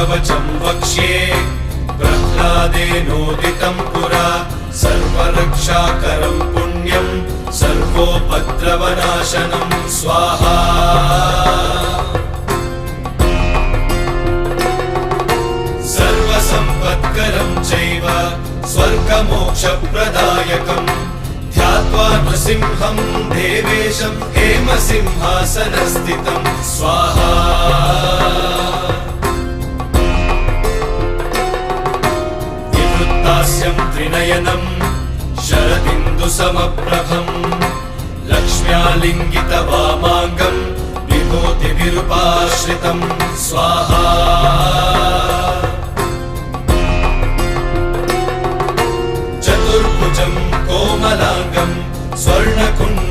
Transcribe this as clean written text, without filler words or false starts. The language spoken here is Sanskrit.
कवचं वक्ष्ये प्रह्लादेनोदितं पुरा सर्वरक्षाकरं पुण्यं सर्वोपद्रवनाशनं स्वाहा सर्वसम्पत्करं चैव स्वर्गमोक्षप्रदायकं ध्यात्वा नृसिंहं देवेशं हेमसिंहासनस्थितं स्वाहा विवृत्तास्यं त्रिनयनं शरदिन्दुसमप्रभं लक्ष्म्यालिङ्गितवामाङ्गं विभूतिभिरुपाश्रितं स्वाहा चतुर्भुजं कोमलाङ्गं स्वर्णकुण्डलमण्डितं